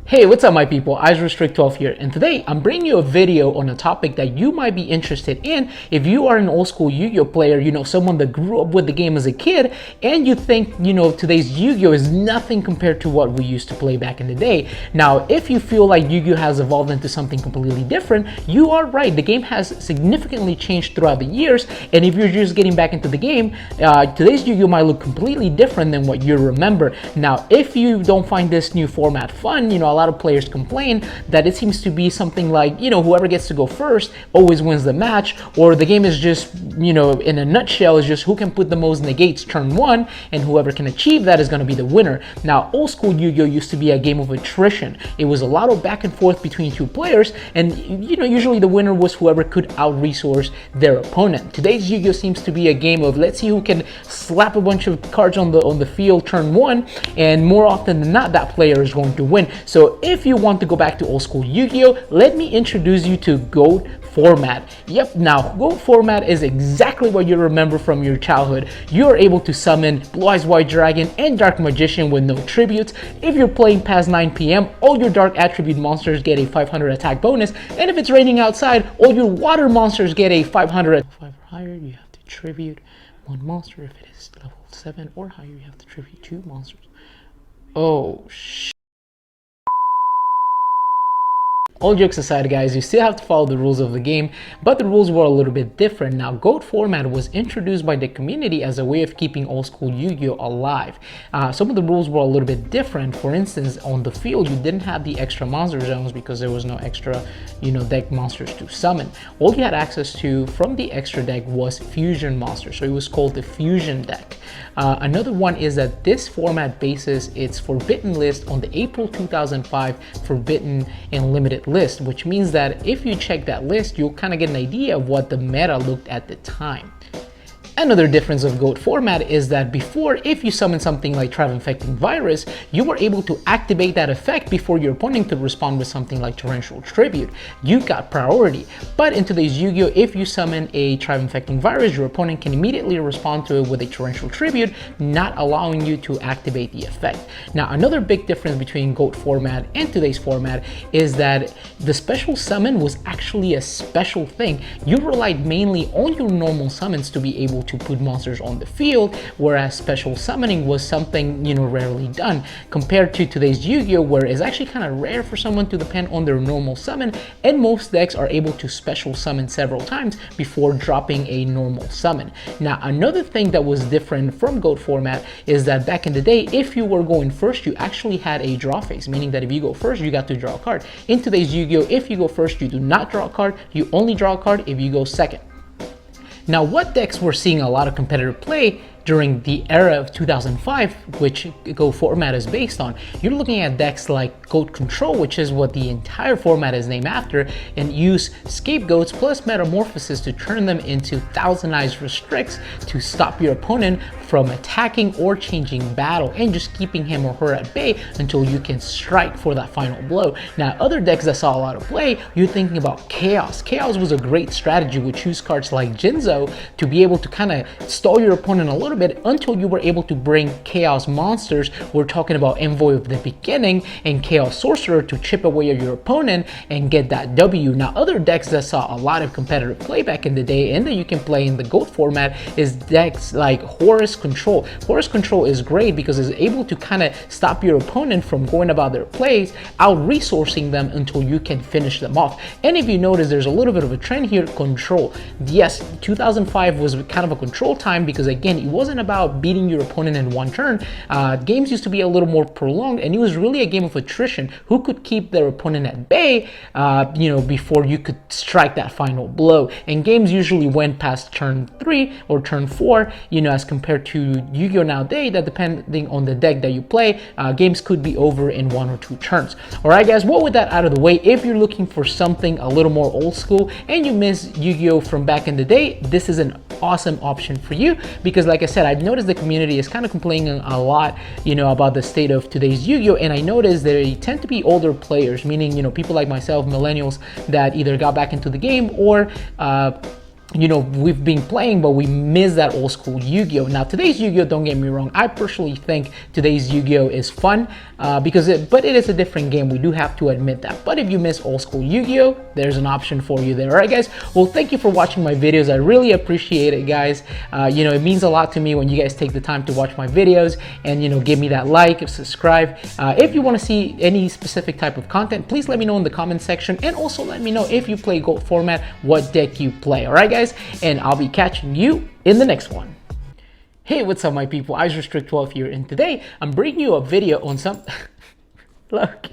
Hey, what's up my people? IceRestrict12 here, and today I'm bringing you a video on a topic that you might be interested in if you are an old school Yu-Gi-Oh player, someone that grew up with the game as a kid, and you think, today's Yu-Gi-Oh is nothing compared to what we used to play back in the day. Now, if you feel like Yu-Gi-Oh has evolved into something completely different, you are right. The game has significantly changed throughout the years, and if you're just getting back into the game, today's Yu-Gi-Oh might look completely different than what you remember. Now, if you don't find this new format fun, a lot of players complain that it seems to be something like, whoever gets to go first always wins the match, or the game is just, in a nutshell, is just who can put the most negates turn one, and whoever can achieve that is going to be the winner. Now, old school Yu-Gi-Oh used to be a game of attrition. It was a lot of back and forth between two players, and usually the winner was whoever could out-resource their opponent. Today's Yu-Gi-Oh seems to be a game of let's see who can slap a bunch of cards on the field turn one, and more often than not, that player is going to win. So if you want to go back to old school Yu-Gi-Oh, let me introduce you to GOAT format. Yep, now GOAT format is exactly what you remember from your childhood. You are able to summon Blue Eyes White Dragon and Dark Magician with no tributes. If you're playing past 9 p.m, all your dark attribute monsters get a 500 attack bonus, and if it's raining outside, all your water monsters get a 500. 5 or higher, you have to tribute one monster. If it is level 7 or higher, you have to tribute 2 monsters. Oh shit. All jokes aside, guys, you still have to follow the rules of the game, but the rules were a little bit different. Now, GOAT format was introduced by the community as a way of keeping old school Yu-Gi-Oh alive. Some of the rules were a little bit different. For instance, on the field, you didn't have the extra monster zones because there was no extra, deck monsters to summon. All you had access to from the extra deck was fusion monsters, so it was called the fusion deck. Another one is that this format bases its Forbidden list on the April 2005 Forbidden and Limited list, which means that if you check that list, you'll kind of get an idea of what the meta looked at the time. Another difference of GOAT format is that before, if you summon something like Tribe Infecting Virus, you were able to activate that effect before your opponent could respond with something like Torrential Tribute. You got priority. But in today's Yu-Gi-Oh, if you summon a Tribe Infecting Virus, your opponent can immediately respond to it with a Torrential Tribute, not allowing you to activate the effect. Now, another big difference between GOAT format and today's format is that the special summon was actually a special thing. You relied mainly on your normal summons to be able to put monsters on the field, whereas special summoning was something rarely done, compared to today's Yu-Gi-Oh, where it's actually kind of rare for someone to depend on their normal summon, and most decks are able to special summon several times before dropping a normal summon. Now, another thing that was different from GOAT format is that back in the day, if you were going first, you actually had a draw phase, meaning that if you go first, you got to draw a card. In today's Yu-Gi-Oh, if you go first, you do not draw a card, you only draw a card if you go second. Now, what decks were seeing a lot of competitive play during the era of 2005, which GOAT format is based on, you're looking at decks like GOAT Control, which is what the entire format is named after, and use Scapegoats plus Metamorphosis to turn them into Thousand Eyes Restricts to stop your opponent from attacking or changing battle and just keeping him or her at bay until you can strike for that final blow. Now, other decks that saw a lot of play, you're thinking about Chaos. Chaos was a great strategy with choose cards like Jinzo to be able to kind of stall your opponent a little bit until you were able to bring Chaos monsters. We're talking about Envoy of the Beginning and Chaos Sorcerer to chip away at your opponent and get that W. Now, other decks that saw a lot of competitive play back in the day and that you can play in the GOAT format is decks like Horus Control. Horus Control is great because it's able to kind of stop your opponent from going about their plays, out-resourcing them until you can finish them off. And if you notice, there's a little bit of a trend here, Control. Yes, 2005 was kind of a control time because, again, it wasn't about beating your opponent in one turn. Games used to be a little more prolonged, and it was really a game of attrition. Who could keep their opponent at bay, before you could strike that final blow. And games usually went past turn 3 or turn 4, as compared to Yu-Gi-Oh nowadays, that depending on the deck that you play, games could be over in 1 or 2 turns. All right, guys, well, with that out of the way, if you're looking for something a little more old school and you miss Yu-Gi-Oh from back in the day, this is an awesome option for you because, like I said, I've noticed the community is kind of complaining a lot, about the state of today's Yu-Gi-Oh, and I noticed they tend to be older players, meaning, people like myself, millennials that either got back into the game or we've been playing, but we miss that old school Yu-Gi-Oh. Now today's Yu-Gi-Oh, don't get me wrong, I personally think today's Yu-Gi-Oh is fun, but it is a different game. We do have to admit that. But if you miss old school Yu-Gi-Oh, there's an option for you there. All right, guys. Well, thank you for watching my videos. I really appreciate it, guys. It means a lot to me when you guys take the time to watch my videos and give me that like, subscribe. If you want to see any specific type of content, please let me know in the comment section, and also let me know if you play Goat format, what deck you play. All right, guys. And I'll be catching you in the next one. Hey, what's up, my people? IceRestrict12 here, and today I'm bringing you a video on some look.